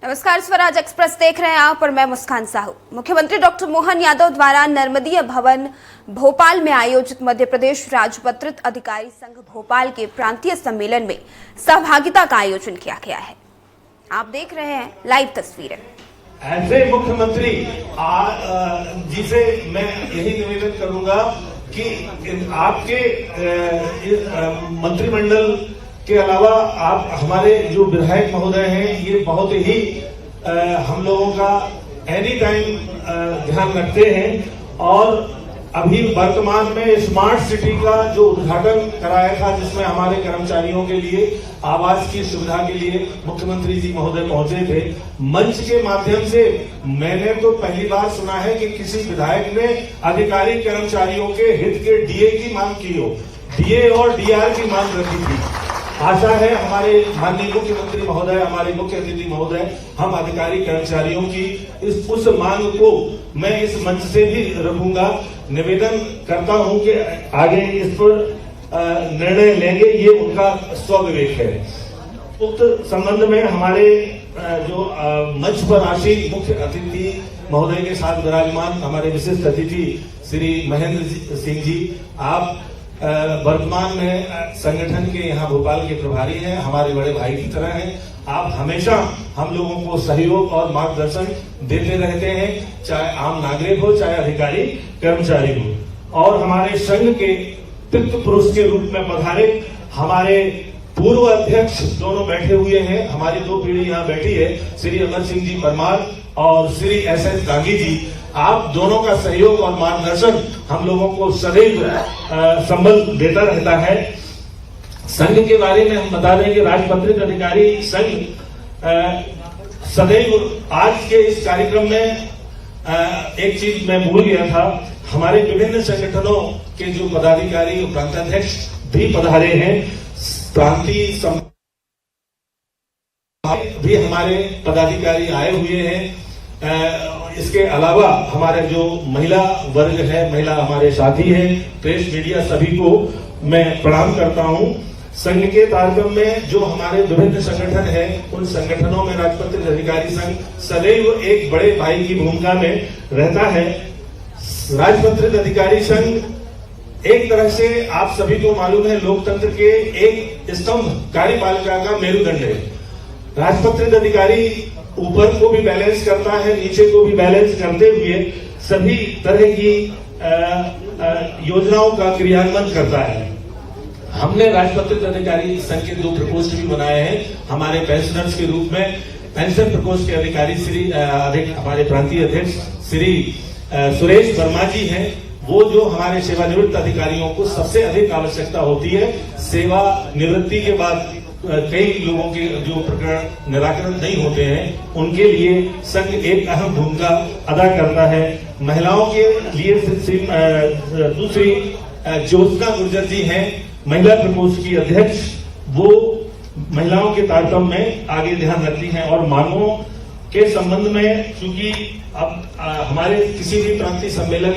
नमस्कार, स्वराज एक्सप्रेस देख रहे हैं आप और मैं मुस्कान साहू। मुख्यमंत्री डॉक्टर मोहन यादव द्वारा नर्मदीय भवन भोपाल में आयोजित मध्य प्रदेश राजपत्रित अधिकारी संघ भोपाल के प्रांतीय सम्मेलन में सहभागिता का आयोजन किया गया है। आप देख रहे हैं लाइव तस्वीरें। ऐसे मुख्यमंत्री जिसे मैं यही निवेदन करूंगा कि आपके मंत्रिमंडल के अलावा आप हमारे जो विधायक महोदय हैं, ये बहुत ही हम लोगों का एनी टाइम ध्यान रखते हैं। और अभी वर्तमान में स्मार्ट सिटी का जो उद्घाटन कराया था, जिसमें हमारे कर्मचारियों के लिए आवास की सुविधा के लिए मुख्यमंत्री जी महोदय पहुंचे थे। मंच के माध्यम से मैंने तो पहली बार सुना है कि किसी विधायक ने अधिकारी कर्मचारियों के हित के डीए की मांग की हो, डीए और डीआर की मांग रखी थी। आशा है हमारे माननीय मुख्यमंत्री महोदय, हमारे मुख्य अतिथि महोदय, हम अधिकारी कर्मचारियों की उस मांग को मैं इस मंच से भी रखूंगा। निवेदन करता हूं कि आगे इस पर निर्णय लेंगे, ये उनका स्वविवेक है। उक्त संबंध में हमारे जो मंच पर आसीन मुख्य अतिथि महोदय के साथ विराजमान हमारे विशिष्ट अतिथि श्री महेंद्र सिंह जी, आप वर्तमान में संगठन के यहाँ भोपाल के प्रभारी हैं, हमारे बड़े भाई की तरह हैं। आप हमेशा हम लोगों को सहयोग और मार्गदर्शन देते रहते हैं, चाहे आम नागरिक हो, चाहे अधिकारी कर्मचारी हो। और हमारे संघ के पितृ पुरुष के रूप में पधारे हमारे पूर्व अध्यक्ष दोनों बैठे हुए हैं, हमारी दो पीढ़ी यहाँ बैठी है, श्री अमर सिंह जी परमार और श्री एस.एस. दांगी जी। आप दोनों का सहयोग और मार्गदर्शन हम लोगों को सदैव संबल देता रहता है। संघ के बारे में हम बता दें कि राजपत्रित अधिकारी संघ सदैव, आज के इस कार्यक्रम में एक चीज मैं भूल गया था, हमारे विभिन्न संगठनों के जो पदाधिकारी और प्रांताध्यक्ष भी पधारे हैं, प्रांतीय भी हमारे पदाधिकारी आए हुए हैं। इसके अलावा हमारे जो महिला वर्ग है, महिला हमारे साथी हैं, प्रेस मीडिया, सभी को मैं प्रणाम करता हूं। संघ के तारतम्य में जो हमारे विभिन्न संगठन हैं, उन संगठनों में राजपत्रित अधिकारी संघ सदैव एक बड़े भाई की भूमिका में रहता है। राजपत्रित अधिकारी संघ एक तरह से आप सभी को मालूम है, लोकतंत्र के एक स्तंभ, कार्यपालिका का मेरुदंड है। राजपत्रित अधिकारी ऊपर को भी बैलेंस करता है, नीचे को भी बैलेंस करते हुए सभी तरह की योजनाओं का क्रियान्वयन करता है। हमने राजपत्रित अधिकारी संघ के 2 प्रकोष्ठ भी बनाए हैं। हमारे पेंशनर्स के रूप में पेंशन प्रकोष्ठ के अधिकारी श्री हमारे प्रांतीय अध्यक्ष श्री सुरेश वर्मा जी हैं। वो जो हमारे सेवानिवृत्त अधिकारियों को सबसे अधिक आवश्यकता होती है, सेवा निवृत्ति के बाद कई लोगों के जो प्रकरण निराकरण नहीं होते हैं, उनके लिए संघ एक अहम भूमिका अदा करता है। महिलाओं के लिए दूसरी ज्योत्सना गुर्जर जी हैं, महिला प्रकोष्ठ की अध्यक्ष। वो महिलाओं के तारतम्य में आगे ध्यान रखती हैं। और मांगों के संबंध में, चूंकि अब हमारे किसी भी प्रांतीय सम्मेलन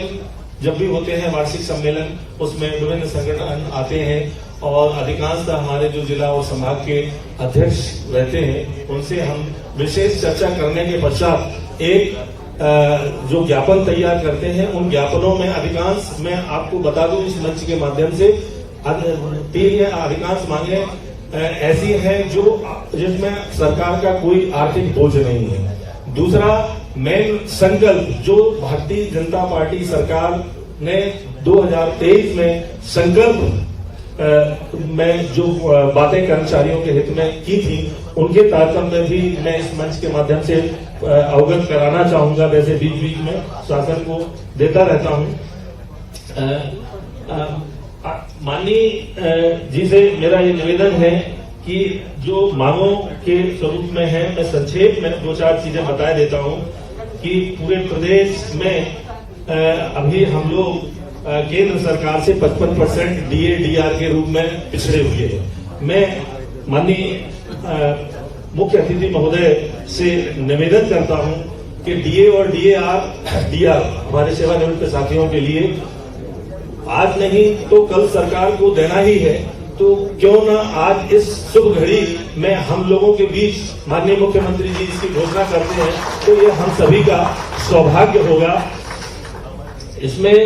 जब भी होते हैं, वार्षिक सम्मेलन, उसमें विभिन्न संगठन आते हैं और अधिकांशतः हमारे जो जिला और संभाग के अध्यक्ष रहते हैं, उनसे हम विशेष चर्चा करने के पश्चात एक जो ज्ञापन तैयार करते हैं, उन ज्ञापनों में अधिकांश, मैं आपको बता दूं इस मंच के माध्यम से, 3 अधिकांश मांगे ऐसी हैं जिसमें सरकार का कोई आर्थिक बोझ नहीं है। दूसरा मेन संकल्प जो भारतीय जनता पार्टी सरकार ने 2023 में संकल्प में जो बातें कर्मचारियों के हित में की थी, उनके तारतम्य में भी मैं इस मंच के माध्यम से अवगत कराना चाहूंगा। वैसे बीच बीच में शासन को देता रहता हूं। माननीय जी से मेरा ये निवेदन है कि जो मांगों के स्वरूप में है, मैं संक्षेप में 2-4 चीजें बता देता हूं कि पूरे प्रदेश में अभी हम लोग केंद्र सरकार से 55% डीए डीआर के रूप में पिछड़े हुए हैं। मैं माननीय मुख्य अतिथि महोदय से निवेदन करता हूं कि डीए और डीआर हमारे सेवानिवृत्त साथियों के लिए आज नहीं तो कल सरकार को देना ही है। तो क्यों न आज इस शुभ घड़ी में हम लोगों के बीच माननीय मुख्यमंत्री जी इसकी घोषणा करते हैं, तो ये हम सभी का सौभाग्य होगा। इसमें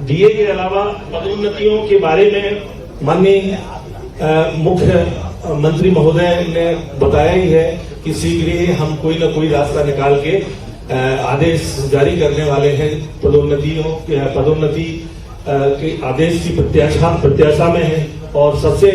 डीए के अलावा पदोन्नतियों के बारे में माननीय मुख्यमंत्री महोदय ने बताया ही है कि शीघ्र ही हम कोई न कोई रास्ता निकाल के आदेश जारी करने वाले हैं। पदोन्नति के आदेश की प्रत्याशा में है। और सबसे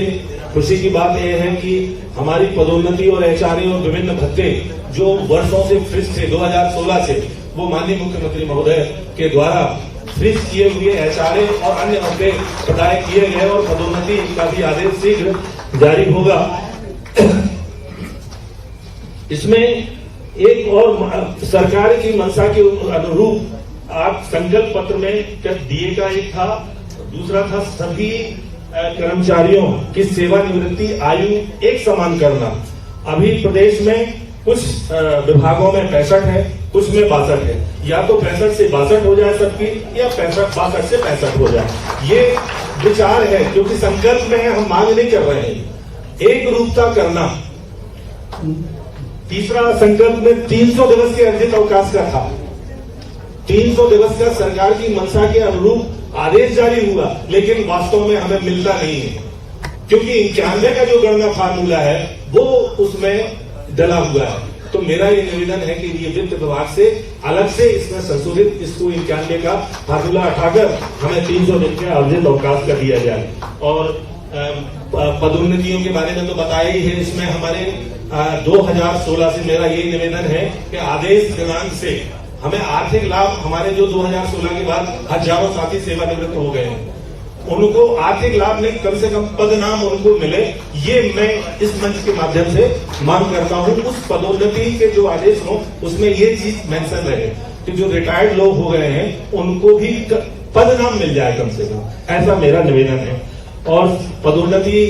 खुशी की बात यह है कि हमारी पदोन्नति और एचआरए और विभिन्न भत्ते जो वर्षों से फ्रीज थे 2016 से, वो माननीय मुख्यमंत्री महोदय के द्वारा फ्रीज किए हुए एचआरए और अन्य भत्ते प्रदाय किए गए और पदोन्नति का भी आदेश शीघ्र जारी होगा। इसमें एक और सरकार की मंशा के अनुरूप आप संकल्प पत्र में डीए का एक था, दूसरा था सभी कर्मचारियों की सेवानिवृत्ति आयु एक समान करना। अभी प्रदेश में कुछ विभागों में 65 है, कुछ में 62 है। या तो 65 से 62 हो जाए सबकी, या 62 से 65 हो जाए। ये विचार है, क्योंकि संकल्प में है, हम मांग नहीं कर रहे हैं। एक रूपता करना। तीसरा संकल्प में 300 दिवस के अर्जित अवकाश का था। 300 दिवस का सरकार की मंशा के अनुरूप आदेश जारी हुआ, लेकिन वास्तव में हमें मिलता नहीं है, क्योंकि 91 का जो गणना फार्मूला है वो उसमें डला हुआ है। तो मेरा ये निवेदन है कि ये वित्त विभाग से अलग से इसमें संशोधित इसको 91 का फार्मूला हटाकर हमें 300 दिन के अर्जित अवकाश का दिया जाए। और पदोन्नतियों के बारे में तो बताया ही है। इसमें हमारे 2016 से मेरा ये निवेदन है कि आदेश दिनांक से हमें आर्थिक लाभ, हमारे जो 2016 के बाद हजारों साथी सेवानिवृत्त हो गए हैं, उनको आर्थिक लाभ नहीं, कम से कम पदनाम उनको मिले। ये मैं इस मंच के माध्यम से मांग करता हूं। उस पदोन्नति के जो आदेश हो उसमें ये चीज मेंशन रहे कि जो रिटायर्ड लोग हो गए हैं उनको भी पदनाम मिल जाए कम से कम, ऐसा मेरा निवेदन है। और पदोन्नति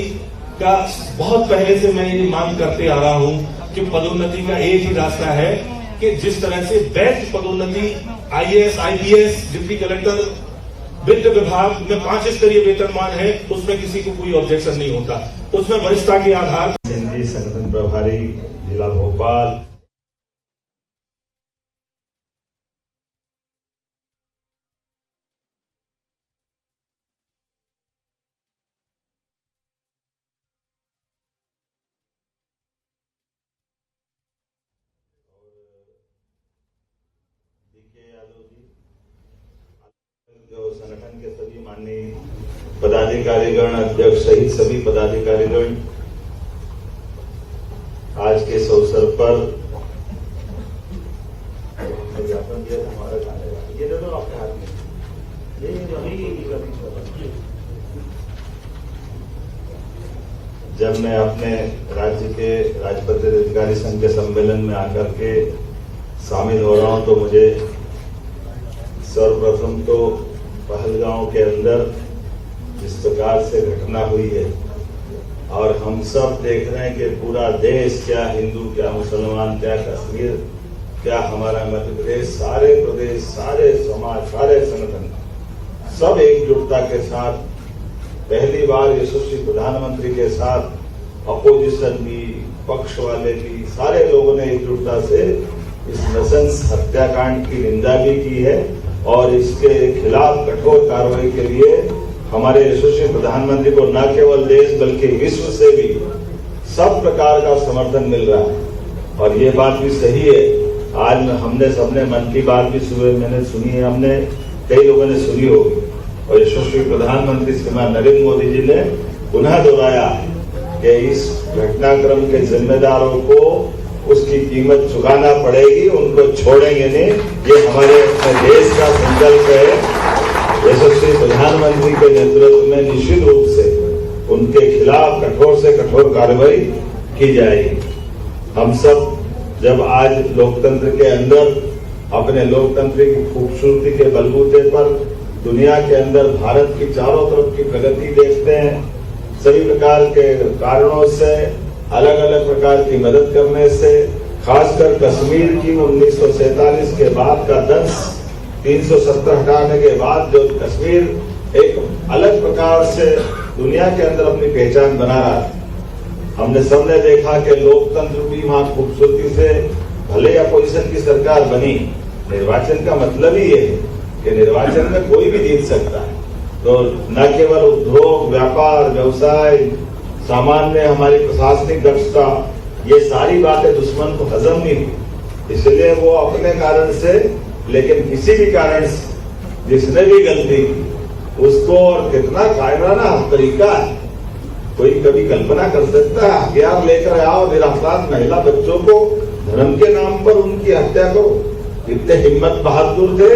का बहुत पहले से मैं ये मांग करते आ रहा हूं कि पदोन्नति का एक ही रास्ता है कि जिस तरह से बेस्ट पदोन्नति आईएएस, आईपीएस, डिप्टी कलेक्टर, वित्त विभाग में 5 स्तरीय वेतनमान है, उसमें किसी को कोई ऑब्जेक्शन नहीं होता। उसमें वरिष्ठता के आधार संगठन प्रभारी जिला भोपाल, जो संगठन के सभी माननीय पदाधिकारीगण, अध्यक्ष सहित सभी पदाधिकारीगण आज के इस अवसर पर ज्ञापन दिया हमारा ये दे दो आपके हाथ में, जब मैं अपने राज्य के राजपत्रित अधिकारी संघ के सम्मेलन में आकर के शामिल हो रहा हूं, तो मुझे सर्वप्रथम तो पहलगांव के अंदर जिस प्रकार से घटना हुई है और हम सब देख रहे हैं कि पूरा देश, क्या हिंदू, क्या मुसलमान, क्या कश्मीर, क्या हमारा मध्य प्रदेश, सारे प्रदेश, सारे समाज, सारे संगठन सब एकजुटता के साथ पहली बार यशस्वी प्रधानमंत्री के साथ अपोजिशन भी, पक्ष वाले भी, सारे लोगों ने एकजुटता से इस नृशंस हत्याकांड की निंदा भी की है और इसके खिलाफ कठोर कार्रवाई के लिए हमारे यशस्वी प्रधानमंत्री को न केवल देश बल्कि विश्व से भी सब प्रकार का समर्थन मिल रहा है। और ये बात भी सही है, आज हमने सबने मन की बात भी सुबह मैंने सुनी है, हमने कई लोगों ने सुनी होगी, और यशस्वी प्रधानमंत्री श्रीमान नरेंद्र मोदी जी ने पुनः दोहराया कि इस घटनाक्रम के जिम्मेदारों को उसकी कीमत चुकाना पड़ेगी, उनको छोड़ेंगे नहीं। ये हमारे देश का संकल्प है। यशस्वी प्रधानमंत्री के नेतृत्व में निश्चित रूप से उनके खिलाफ कठोर से कठोर कार्रवाई की जाएगी। हम सब जब आज लोकतंत्र के अंदर अपने लोकतंत्र की खूबसूरती के बलबूते पर दुनिया के अंदर भारत की चारों तरफ की प्रगति देखते हैं, सभी प्रकार के कारणों से, अलग अलग प्रकार की मदद करने से, खासकर कश्मीर की 1947 के बाद का 370 हटाने के बाद जो कश्मीर एक अलग प्रकार से दुनिया के अंदर अपनी पहचान बना रहा था। हमने सबने देखा कि लोकतंत्र भी वहां खूबसूरती से भले अपोजिशन की सरकार बनी। निर्वाचन का मतलब ही ये है कि निर्वाचन में कोई भी जीत सकता है। तो न केवल उद्योग, व्यापार, व्यवसाय, सामान्य हमारी प्रशासनिक दक्षता, ये सारी बातें दुश्मन को हजम नहीं हुई। इसलिए वो अपने कारण से, लेकिन किसी भी कारण से जिसने भी गलती की उसको, और कितना कायराना तरीका है, कोई कभी कल्पना कर सकता है हथियार लेकर आओ, निरापराध महिला बच्चों को धर्म के नाम पर उनकी हत्या करो। इतने हिम्मत बहादुर थे,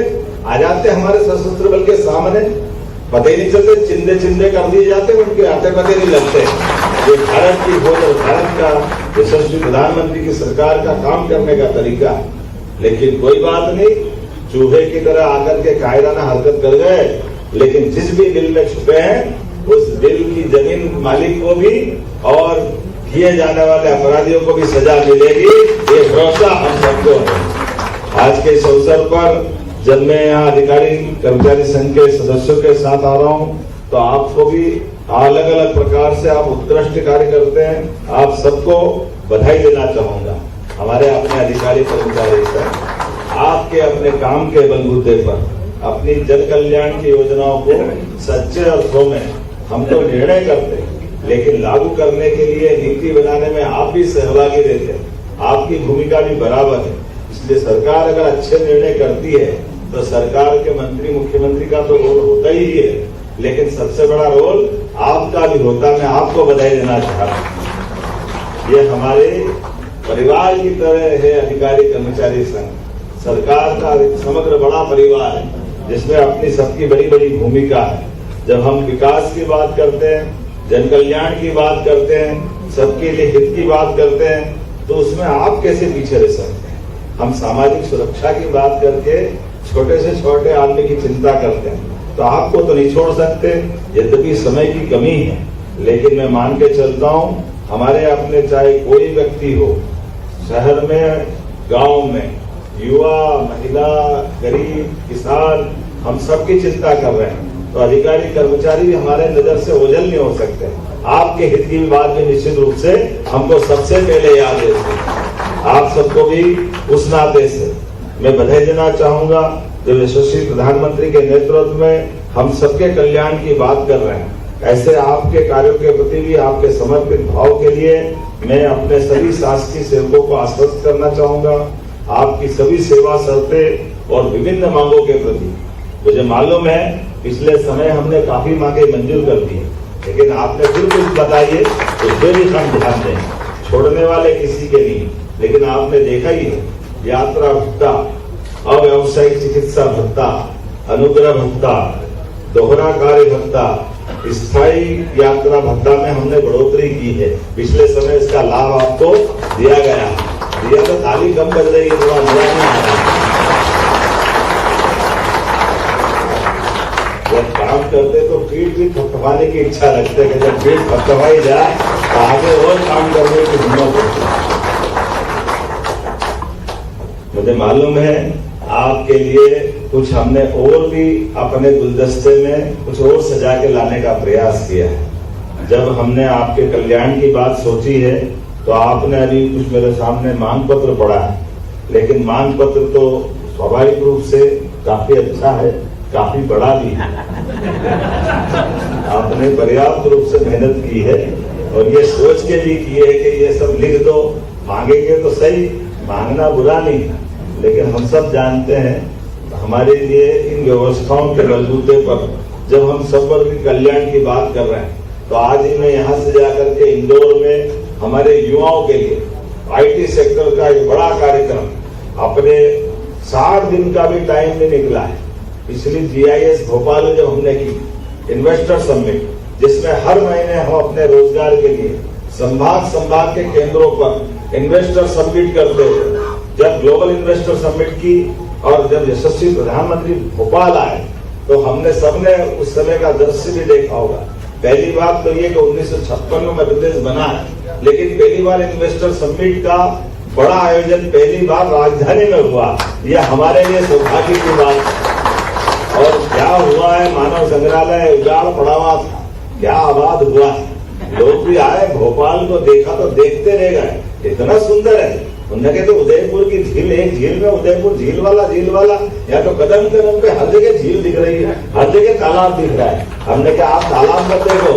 आ जाते हमारे सशस्त्र बल के सामने, पता ही नहीं चलते, चिंदे चिंदे कर दिए जाते, उनके हाथे पते नहीं लगते। ये भारत की खोज और भारत का यशस्वी प्रधानमंत्री की सरकार का काम करने का तरीका है। लेकिन कोई बात नहीं, चूहे की तरह आकर के कायराना हरकत कर गए, लेकिन जिस भी दिल में छुपे हैं उस दिल की जमीन मालिक को भी और किए जाने वाले अपराधियों को भी सजा मिलेगी, ये भरोसा हम सबको है। आज के इस अवसर पर जब मैं यहाँ अधिकारी कर्मचारी संघ के सदस्यों के साथ आ रहा हूँ, तो आपको भी अलग अलग प्रकार से आप उत्कृष्ट कार्य करते हैं, आप सबको बधाई देना चाहूंगा। हमारे अपने अधिकारी कर्मचारी संघ आपके अपने काम के बलबूते पर अपनी जन कल्याण की योजनाओं को सच्चे अर्थों में हम तो निर्णय करते हैं, लेकिन लागू करने के लिए नीति बनाने में आप भी सहभागी रहते हैं, आपकी भूमिका भी बराबर है। इसलिए सरकार अगर अच्छे निर्णय करती है तो सरकार के मंत्री, मुख्यमंत्री का तो रोल होता ही है, लेकिन सबसे बड़ा रोल आपका भी होता। मैं आपको बधाई देना चाह रहा हूं। ये हमारे परिवार की तरह है अधिकारी कर्मचारी संघ। सरकार का एक समग्र बड़ा परिवार है जिसमें अपनी सबकी बड़ी बड़ी भूमिका है। जब हम विकास की बात करते हैं, जन कल्याण की बात करते हैं, सबके लिए हित की बात करते हैं, तो उसमें आप कैसे पीछे रह सकते हैं। हम सामाजिक सुरक्षा की बात करके छोटे से छोटे आदमी की चिंता करते हैं, तो आपको तो नहीं छोड़ सकते, यद्यपि समय की कमी है। लेकिन मैं मान के चलता हूँ, हमारे अपने चाहे कोई व्यक्ति हो, शहर में, गांव में, युवा, महिला, गरीब, किसान, हम सबकी चिंता कर रहे हैं। तो अधिकारी कर्मचारी भी हमारे नजर से ओझल नहीं हो सकते। आपके हित की बात में निश्चित रूप से हमको सबसे पहले याद है। आप सबको भी उस नाते से मैं बधाई देना चाहूंगा जो यशस्वी प्रधानमंत्री के नेतृत्व में हम सबके कल्याण की बात कर रहे हैं। ऐसे आपके कार्यों के प्रति भी आपके समर्पित भाव के लिए मैं अपने सभी शासकीय सेवकों को आश्वस्त करना चाहूंगा। आपकी सभी सेवा शर्तें और विभिन्न मांगों के प्रति मुझे मालूम है पिछले समय हमने काफी मांगे मंजूर कर दी, लेकिन आपने फिर कुछ बताइए उस पर भी हम ध्यान दें, छोड़ने वाले किसी के नहीं। लेकिन आपने देखा ही है, यात्रा भत्ता, अव्यावसायिक चिकित्सा भत्ता, अनुग्रह भत्ता, दोहरा कार्य भत्ता, स्थायी यात्रा भत्ता में हमने बढ़ोतरी की है। पिछले समय इसका लाभ आपको दिया गया, दिया तो ताली कम कर रही है, थोड़ा मजा नहीं आ रहा। जब काम करते तो पीठ भी थपथपाने की इच्छा रखते हैं कि जब पीठ थपथपाई जाए तो आगे और काम करने की हिम्मत होती है। मुझे मालूम है आपके लिए कुछ हमने और भी अपने गुलदस्ते में कुछ और सजा के लाने का प्रयास किया है। जब हमने आपके कल्याण की बात सोची है तो आपने अभी कुछ मेरे सामने मांग पत्र पढ़ा है, लेकिन मांग पत्र तो स्वाभाविक रूप से काफी अच्छा है, काफी बड़ा भी है। आपने पर्याप्त रूप से मेहनत की है और ये सोच के भी की है कि ये सब लिख दो, मांगेंगे तो सही, मांगना बुरा नहीं है, लेकिन हम सब जानते हैं हमारे लिए इन व्यवस्थाओं के बलबूते पर जब हम सब वर्ग के कल्याण की बात कर रहे हैं, तो आज ही मैं यहाँ से जाकर के इंदौर में हमारे युवाओं के लिए आईटी सेक्टर का एक बड़ा कार्यक्रम, अपने 60 दिन का भी टाइम नहीं निकला है। पिछली GIS भोपाल में जब हमने की इन्वेस्टर समिट, जिसमें हर महीने हम अपने रोजगार के लिए संभाग के केंद्रों पर इन्वेस्टर समिट करते थे। जब ग्लोबल इन्वेस्टर समिट की और जब यशस्वी प्रधानमंत्री भोपाल आए तो हमने सबने उस समय का दृश्य भी देखा होगा। पहली बात तो ये कि 1956 में मध्य प्रदेश बना है, लेकिन पहली बार इन्वेस्टर समिट का बड़ा आयोजन पहली बार राजधानी में हुआ। यह हमारे लिए सौभाग्य की बात है। और क्या हुआ है, मानव संग्रहालय उजाड़ पड़ा हुआ था, क्या आबाद हुआ है। लोग भी आए, भोपाल को देखा तो देखते रह गए, इतना सुंदर है। उन्होंने कहा तो उदयपुर की झील, एक झील में उदयपुर झील वाला या तो कदम कदम पे हर जगह झील दिख रही है, हर जगह तालाब दिख रहा है। हमने कहा आप तालाब मत देखो,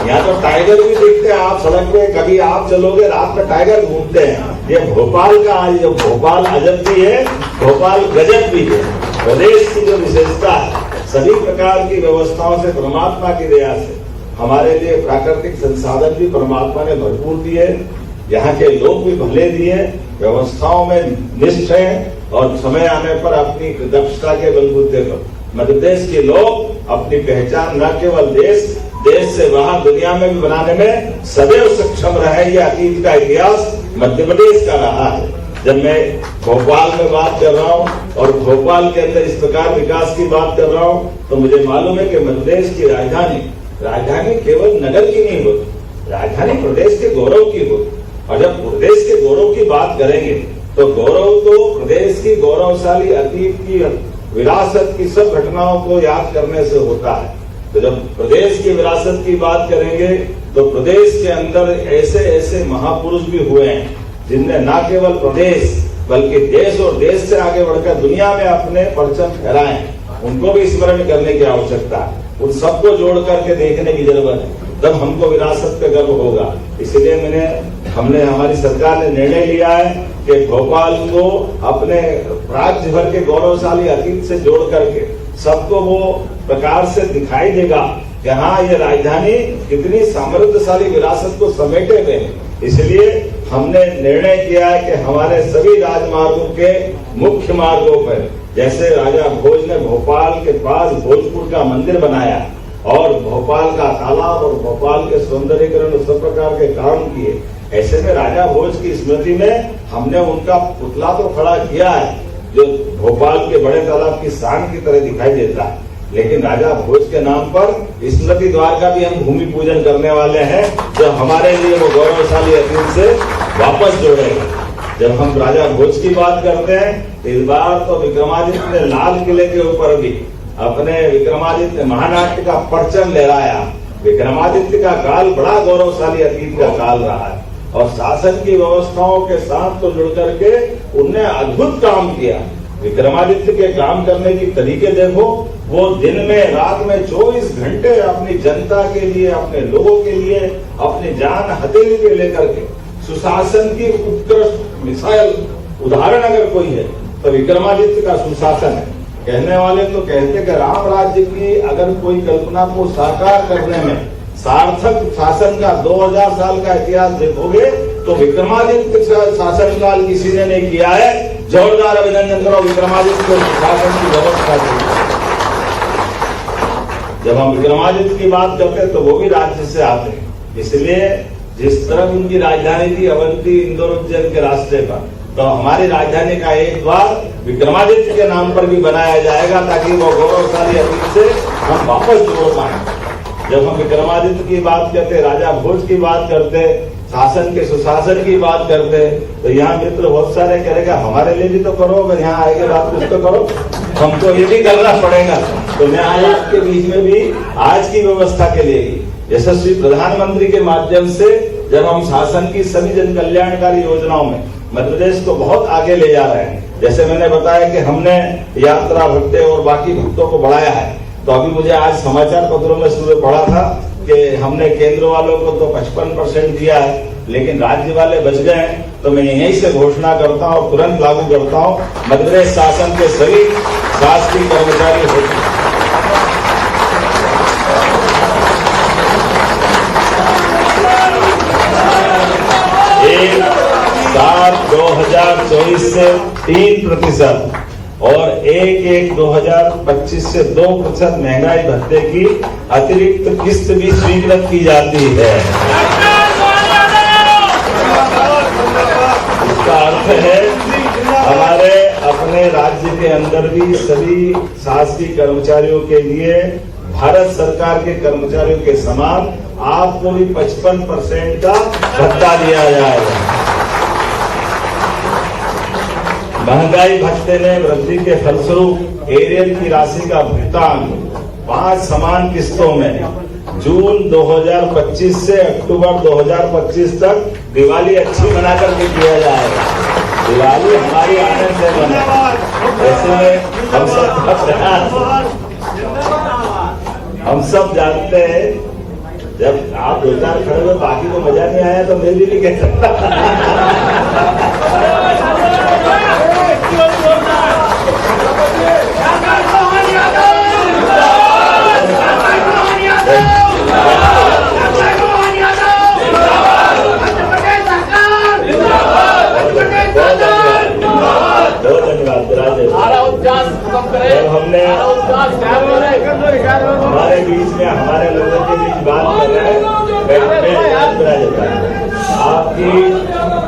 यहाँ तो टाइगर भी दिखते हैं। आप सड़क पे कभी आप चलोगे, रात में टाइगर घूमते हैं। ये भोपाल का, ये भोपाल अजब भी है, भोपाल गजब भी है। प्रदेश की जो विशेषता है, सभी प्रकार की व्यवस्थाओं से परमात्मा की दया से हमारे लिए प्राकृतिक संसाधन भी परमात्मा ने भरपूर दिए, यहाँ के लोग भी भले दिए, व्यवस्थाओं में निष्ठ हैं और समय आने पर अपनी दक्षता के बलबूते पर मध्य प्रदेश के लोग अपनी पहचान न केवल देश से बाहर दुनिया में भी बनाने में सदैव सक्षम रहे। ये अतीत का इतिहास मध्य प्रदेश का रहा है। जब मैं भोपाल में बात कर रहा हूँ और भोपाल के अंदर इस प्रकार विकास की बात कर रहा हूँ, तो मुझे मालूम है कि मध्य प्रदेश की राजधानी केवल नगर की नहीं होती, राजधानी प्रदेश के गौरव की होती। और जब प्रदेश के गौरव की बात करेंगे तो गौरव तो प्रदेश की गौरवशाली अतीत की विरासत की सब घटनाओं को याद करने से होता है। तो जब प्रदेश की विरासत की बात करेंगे तो प्रदेश के अंदर ऐसे ऐसे महापुरुष भी हुए हैं जिनने न केवल प्रदेश बल्कि देश और देश से आगे बढ़कर दुनिया में अपने परचम फहराए। उनको भी स्मरण करने की आवश्यकता है, उन सबको जोड़ करके देखने की जरूरत है, तब हमको विरासत पे गर्व होगा। इसलिए हमने हमारी सरकार ने निर्णय लिया है कि भोपाल को अपने राज्य भर के गौरवशाली अतीत से जोड़ करके सबको वो प्रकार से दिखाई देगा कि हाँ, ये राजधानी कितनी समृद्धशाली विरासत को समेटे हुए है। इसलिए हमने निर्णय किया है कि हमारे सभी राजमार्गों के मुख्य मार्गों पर, जैसे राजा भोज ने भोपाल के पास भोजपुर का मंदिर बनाया और भोपाल का तालाब और भोपाल के सौंदर्यीकरण सब प्रकार के काम किए, ऐसे में राजा भोज की स्मृति में हमने उनका पुतला तो खड़ा किया है जो भोपाल के बड़े तालाब की शान की तरह दिखाई देता है। लेकिन राजा भोज के नाम पर स्मृति द्वार का भी हम भूमि पूजन करने वाले हैं, जो हमारे लिए वो गौरवशाली अतीत से वापस जोड़ेगा। जब हम राजा भोज की बात करते हैं, इस बार तो विक्रमादित्य ने लाल किले के ऊपर भी अपने विक्रमादित्य महानाट्य का परचम लहराया। विक्रमादित्य का काल बड़ा गौरवशाली अतीत का काल रहा है और शासन की व्यवस्थाओं के साथ तो जुड़ करके उनने अद्भुत काम किया। विक्रमादित्य के काम करने की तरीके देखो, वो दिन में रात में 24 घंटे अपनी जनता के लिए, अपने लोगों के लिए अपनी जान हथेली पे लेकर के सुशासन की उत्कृष्ट मिसाइल उदाहरण अगर कोई है तो विक्रमादित्य का सुशासन है। कहने वाले तो कहते कि राम राज्य की अगर कोई कल्पना को साकार करने में सार्थक शासन का 2000 साल का इतिहास देखोगे तो विक्रमादित्य शासन काल किसी ने नहीं किया है। जोरदार अभिनंदन करो विक्रमादित्य को शासन की व्यवस्था की। जब हम विक्रमादित्य की बात करते हैं तो वो भी राज्य से आते हैं, इसलिए जिस तरफ उनकी राजधानी थी अवंती इंदौर उज्जैन के रास्ते पर, तो हमारी राजधानी का एक द्वार विक्रमादित्य के नाम पर भी बनाया जाएगा ताकि वो गौरवशाली अतीत से हम वापस जोड़ पाए। जब हम विक्रमादित्य की बात करते, राजा भोज की बात करते, शासन के सुशासन की बात करते, तो यहाँ मित्र बहुत सारे कहेगा हमारे लिए भी तो करो, अगर यहाँ आएंगे बात कुछ तो करो, हमको ये भी करना पड़ेगा। तो मैं आज आपके बीच में भी आज की व्यवस्था के लिए यशस्वी प्रधानमंत्री के माध्यम से जब हम शासन की सभी जन कल्याणकारी योजनाओं में मध्य प्रदेश को बहुत आगे ले जा रहे हैं, जैसे मैंने बताया कि हमने यात्रा भत्ते और बाकी भत्तों को बढ़ाया है, तो अभी मुझे आज समाचार पत्रों में सुबह पढ़ा था कि हमने केंद्र वालों को तो 55% दिया है, लेकिन राज्य वाले बच गए हैं। तो मैं यहीं से घोषणा करता हूँ और तुरंत लागू करता हूँ, मध्य प्रदेश शासन के सभी शासकीय कर्मचारी होते 1/7/2024 से 3% और 1/1/2025 से 2% महंगाई भत्ते की अतिरिक्त किस्त भी स्वीकृत की जाती है। इसका अर्थ है हमारे अपने राज्य के अंदर भी सभी शासकीय कर्मचारियों के लिए भारत सरकार के कर्मचारियों के समान आपको भी 55% का भत्ता दिया जाएगा। महंगाई भत्ते में वृद्धि के फलस्वरूप एरियल की राशि का भुगतान 5 समान किस्तों में जून 2025 से अक्टूबर 2025 तक दिवाली अच्छी बना करके किया जाएगा। दिवाली हमारी आनंद से बने। ऐसे हम सब जानते हैं, जब आप दो चार खड़े हुए बाकी को मजा नहीं आया तो मैं भी नहीं कह सकता। हमारे बीच में हमारे लोगों के बीच बात कर रहे हैं।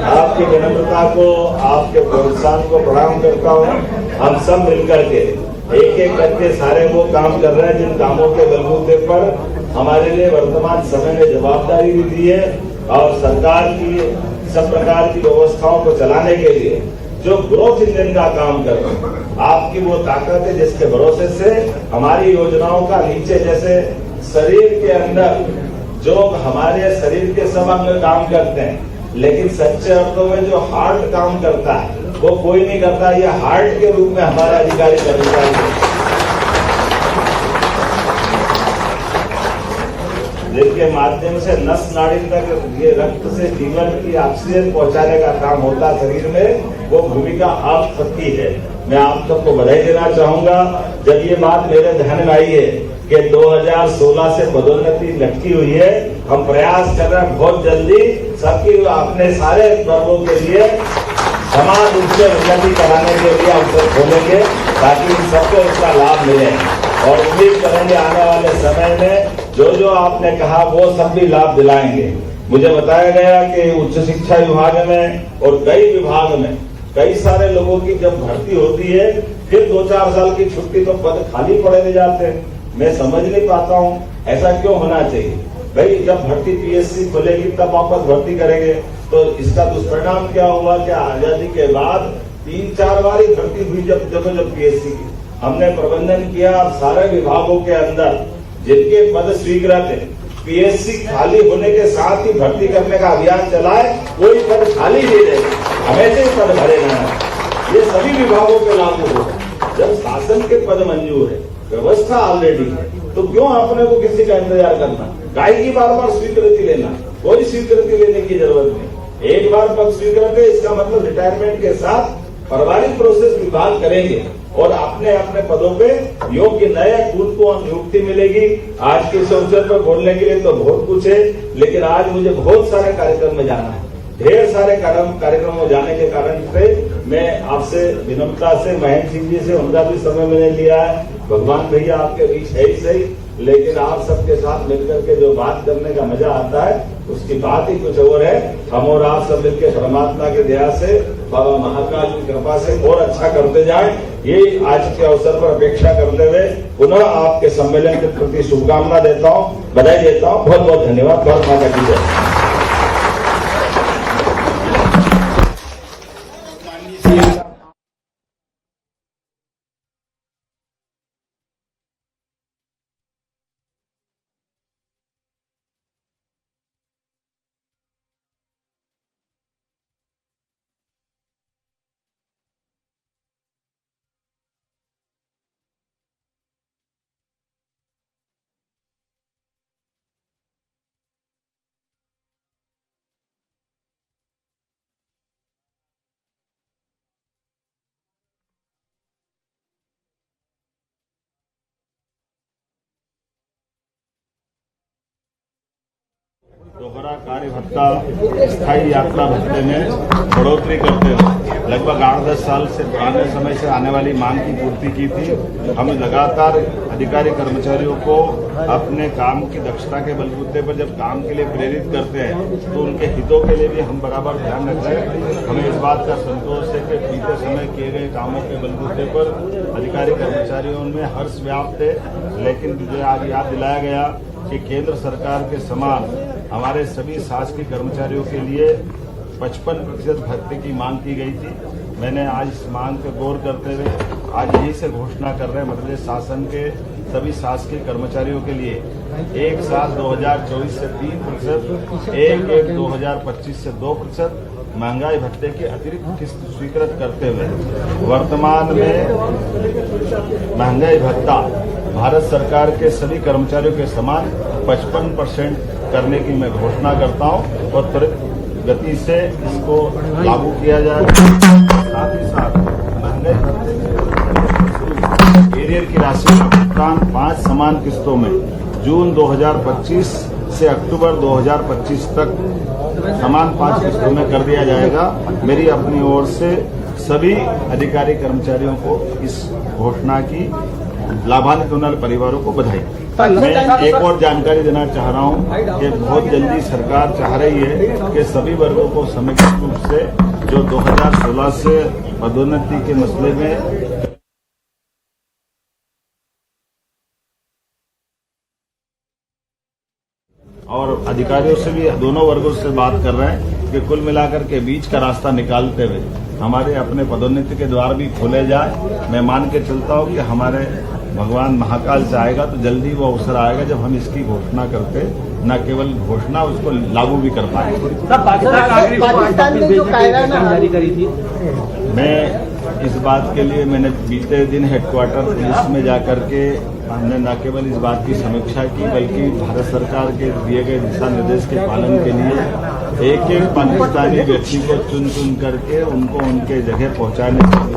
आपकी विनम्रता को, आपके प्रोत्साहन को प्रणाम करता हूँ। हम सब मिलकर के एक एक करके सारे वो काम कर रहे हैं जिन कामों के बलबूते पर हमारे लिए वर्तमान समय में जवाबदारी भी दी है और सरकार की सब प्रकार की व्यवस्थाओं को चलाने के लिए जो ग्रोथ इंजन का काम कर रहे हैं। आपकी वो ताकत है जिसके भरोसे से हमारी योजनाओं का नीचे जैसे शरीर के अंदर जो हमारे शरीर के सब अंग काम करते हैं, लेकिन सच्चे अर्थों में जो हार्ट काम करता है वो कोई नहीं करता। ये हार्ट के रूप में हमारे अधिकारी कर्मचारी हैं। जिनके माध्यम से नस नाड़ी तक ये रक्त से जीवन की ऑक्सीजन पहुंचाने का काम होता शरीर में, वो भूमिका आप सबकी है। मैं आप सबको बधाई देना चाहूंगा। जब ये बात मेरे ध्यान में आई है कि 2016 से पदोन्नति लटकी हुई है, हम प्रयास कर रहे हैं बहुत जल्दी सबकी अपने सारे वर्गों के लिए समान रूप से उन्नति कराने के लिए अवसर खोलेंगे ताकि इन सबको इसका लाभ मिले और उम्मीद करेंगे आने वाले समय में जो आपने कहा वो सब भी लाभ दिलाएंगे। मुझे बताया गया कि उच्च शिक्षा विभाग में और कई विभाग में कई सारे लोगों की जब भर्ती होती है फिर 2-4 साल की छुट्टी तो पद खाली पड़े रह जाते हैं। मैं समझ नहीं पाता हूँ ऐसा क्यों होना चाहिए। भाई जब भर्ती पीएससी खोलेगी तब वापस भर्ती करेंगे तो इसका दुष्परिणाम क्या हुआ कि आजादी के बाद 3-4 बार ही भर्ती हुई जब पीएससी की हमने प्रबंधन किया। सारे विभागों के अंदर जिनके पद स्वीकृत है पीएससी खाली होने के साथ ही भर्ती करने का अभियान चलाए, कोई पद खाली नहीं रहे, हमेशा ही पद भरे न। ये सभी विभागों के लागू हो। जब शासन के पद मंजूर है, व्यवस्था ऑलरेडी है, तो क्यों अपने को किसी का इंतजार करना, काहे की बार बार स्वीकृति लेना। कोई स्वीकृति लेने की जरूरत नहीं। एक बार पद स्वीकृत है इसका मतलब रिटायरमेंट के साथ पारिवारिक प्रोसेस विभाग करेंगे और अपने अपने पदों पे योग्य नए कूद को नियुक्ति मिलेगी। आज के इस अवसर पर बोलने के लिए तो बहुत कुछ है, लेकिन आज मुझे बहुत सारे कार्यक्रम में जाना है। ढेर सारे कार्यक्रमों में जाने के कारण से मैं आपसे विनम्रता से महेंद्र सिंह जी से उनका भी समय मैंने लिया है। भगवान भैया आपके बीच है ही सही, लेकिन आप सबके साथ मिलकर के जो बात करने का मजा आता है उसकी बात ही कुछ और है। हम और आप सब मिलकर परमात्मा के दया से, बाबा महाकाल की कृपा से और अच्छा करते जाएं, ये आज के अवसर पर अपेक्षा करते हुए पुनः आपके सम्मेलन के प्रति शुभकामना देता हूँ, बधाई देता हूँ। बहुत बहुत धन्यवाद। भारत माता की जय। दोहरा कार्य भत्ता स्थायी यात्रा भत्ते में बढ़ोतरी करते हुए लगभग 8-10 साल से पुराने समय से आने वाली मांग की पूर्ति की थी। हम लगातार अधिकारी कर्मचारियों को अपने काम की दक्षता के बलबूते पर जब काम के लिए प्रेरित करते हैं तो उनके हितों के लिए भी हम बराबर ध्यान रख रहे हैं। हमें इस बात का संतोष है कि बीते समय किए गए कामों के बलबूते पर अधिकारी कर्मचारियों में हर्ष व्याप्त है, लेकिन मुझे आज याद दिलाया गया कि केंद्र सरकार के समान हमारे सभी शासकीय कर्मचारियों के लिए 55% भत्ते की मांग की गई थी। मैंने आज इस मांग पर गौर करते हुए आज यही से घोषणा कर रहे हैं मध्य प्रदेश शासन के सभी शासकीय कर्मचारियों के लिए 1/7/2024 से 3%, 1/1/2025 से 2% महंगाई भत्ते की अतिरिक्त किस्त स्वीकृत करते हुए वर्तमान में महंगाई भत्ता भारत सरकार के सभी कर्मचारियों के समान 55% करने की मैं घोषणा करता हूं और त्वरित गति से इसको लागू किया जाए। साथ ही साथ महंगाई एरियर की राशि का भुगतान 5 समान किस्तों में जून 2025 से अक्टूबर 2025 तक समान 5 किस्तों में कर दिया जाएगा। मेरी अपनी ओर से सभी अधिकारी कर्मचारियों को इस घोषणा की लाभान्वित होने वाले परिवारों को बधाई। मैं एक और जानकारी देना चाह रहा हूं कि बहुत जल्दी सरकार चाह रही है कि सभी वर्गों को समेकित रूप से जो 2016 से पदोन्नति के मसले में और अधिकारियों से भी दोनों वर्गों से बात कर रहे हैं कि कुल मिलाकर के बीच का रास्ता निकालते हुए हमारे अपने पदोन्नति के द्वार भी खोले जाए। मैं मान के चलता हूं कि हमारे भगवान महाकाल चाहेगा तो जल्दी वो अवसर आएगा जब हम इसकी घोषणा करते न केवल घोषणा उसको लागू भी कर पाएंगे। पाकिस्तान ने जो कायराना जारी करी थी, मैं इस बात के लिए मैंने बीते दिन हेडक्वार्टर पुलिस में जाकर के हमने न केवल इस बात की समीक्षा की बल्कि भारत सरकार के दिए गए दिशा निर्देश के पालन के लिए एक एक पाकिस्तानी व्यक्ति को चुन चुन करके उनको उनके जगह पहुंचाने के लिए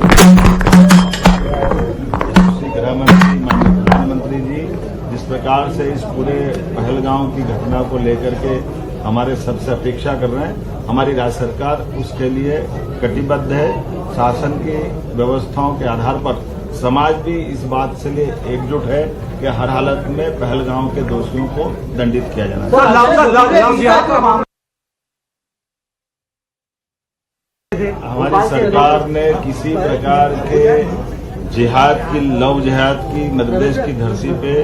गृह मंत्री माननीय प्रधानमंत्री जी जिस प्रकार से इस पूरे पहलगांव की घटना को लेकर के हमारे सबसे अपेक्षा कर रहे हैं, हमारी राज्य सरकार उसके लिए कटिबद्ध है। शासन की व्यवस्थाओं के आधार पर समाज भी इस बात से लिए एकजुट है कि हर हालत में पहलगांव के दोषियों को दंडित किया जाना चाहिए। हमारी सरकार ने किसी प्रकार के जिहाद की लव जिहाद की मध्य प्रदेश की धरती पे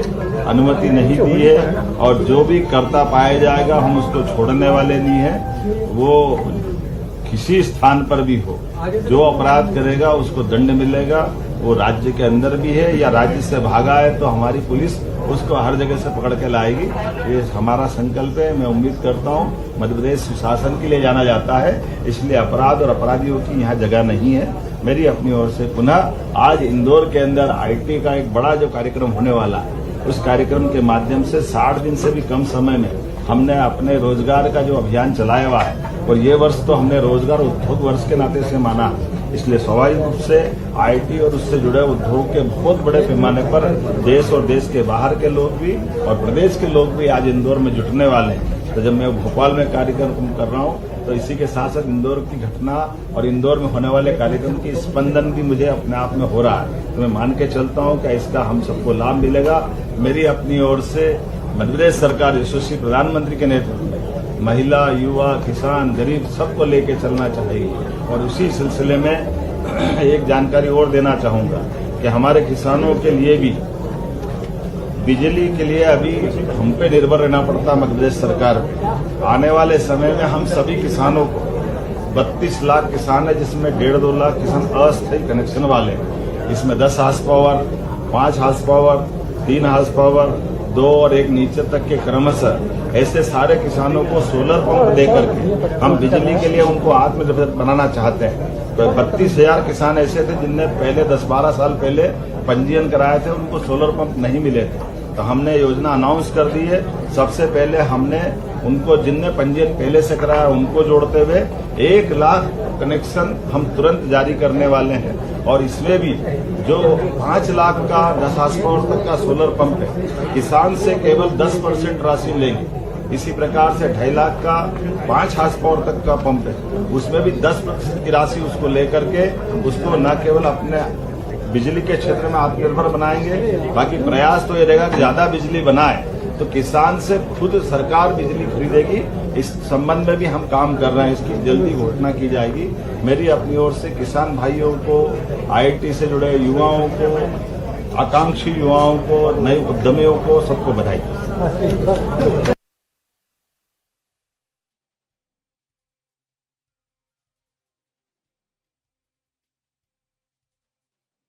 अनुमति नहीं दी है और जो भी करता पाया जाएगा हम उसको छोड़ने वाले नहीं है। वो किसी स्थान पर भी हो, जो अपराध करेगा उसको दंड मिलेगा। वो राज्य के अंदर भी है या राज्य से भागा है तो हमारी पुलिस उसको हर जगह से पकड़ के लाएगी। ये हमारा संकल्प है। मैं उम्मीद करता हूं मध्य प्रदेश सुशासन के लिए जाना जाता है, इसलिए अपराध और अपराधियों की यहाँ जगह नहीं है। मेरी अपनी ओर से पुनः आज इंदौर के अंदर आईटी का एक बड़ा जो कार्यक्रम होने वाला है, उस कार्यक्रम के माध्यम से 60 दिन से भी कम समय में हमने अपने रोजगार का जो अभियान चलाया हुआ है और ये वर्ष तो हमने रोजगार उद्योग वर्ष के नाते से माना, इसलिए स्वाभाविक रूप से आईटी और उससे जुड़े उद्योग के बहुत बड़े पैमाने पर देश और देश के बाहर के लोग भी और प्रदेश के लोग भी आज इंदौर में जुटने वाले हैं। तो जब मैं भोपाल में कार्यक्रम कर रहा हूं तो इसी के साथ साथ इंदौर की घटना और इंदौर में होने वाले कार्यक्रम की स्पंदन भी मुझे अपने आप में हो रहा है। तो मैं मान के चलता हूं कि इसका हम सबको लाभ मिलेगा। मेरी अपनी ओर से मध्य प्रदेश सरकार यशस्वी प्रधानमंत्री के नेतृत्व में महिला, युवा, किसान, गरीब सबको लेके चलना चाहिए। और उसी सिलसिले में एक जानकारी और देना चाहूंगा कि हमारे किसानों के लिए भी बिजली के लिए अभी हम पे निर्भर रहना पड़ता मध्य प्रदेश सरकार। आने वाले समय में हम सभी किसानों को 32 लाख किसान है जिसमें 1.5-2 लाख किसान अस्थायी कनेक्शन वाले हैं। इसमें 10 horse power, 5 horse power, 3 horse power, 2 और 1 नीचे तक के क्रमशः ऐसे सारे किसानों को सोलर पंप देकर के हम बिजली के लिए उनको आत्मनिर्भर बनाना चाहते हैं। तो 32,000 किसान ऐसे थे जिनने पहले 10-12 साल पहले पंजीयन कराए थे, उनको सोलर पंप नहीं मिले थे। तो हमने योजना अनाउंस कर दी है। सबसे पहले हमने उनको जिनने पंजीयन पहले से कराया उनको जोड़ते हुए 1 लाख कनेक्शन हम तुरंत जारी करने वाले हैं। और इसमें भी जो 5 लाख का 10 हार्स पावर तक का सोलर पंप है, किसान से केवल 10% राशि लेंगे। इसी प्रकार से 2.5 लाख का 5 हार्स पावर तक का पंप है, उसमें भी 10% की राशि उसको लेकर के उसको न केवल अपने बिजली के क्षेत्र में आत्मनिर्भर बनाएंगे, बाकी प्रयास तो ये रहेगा कि ज्यादा बिजली बनाए तो किसान से खुद सरकार बिजली खरीदेगी। इस संबंध में भी हम काम कर रहे हैं, इसकी जल्दी घोषणा की जाएगी। मेरी अपनी ओर से किसान भाइयों को, आईटी से जुड़े युवाओं को, आकांक्षी युवाओं को, नए उद्यमियों को सबको बधाई।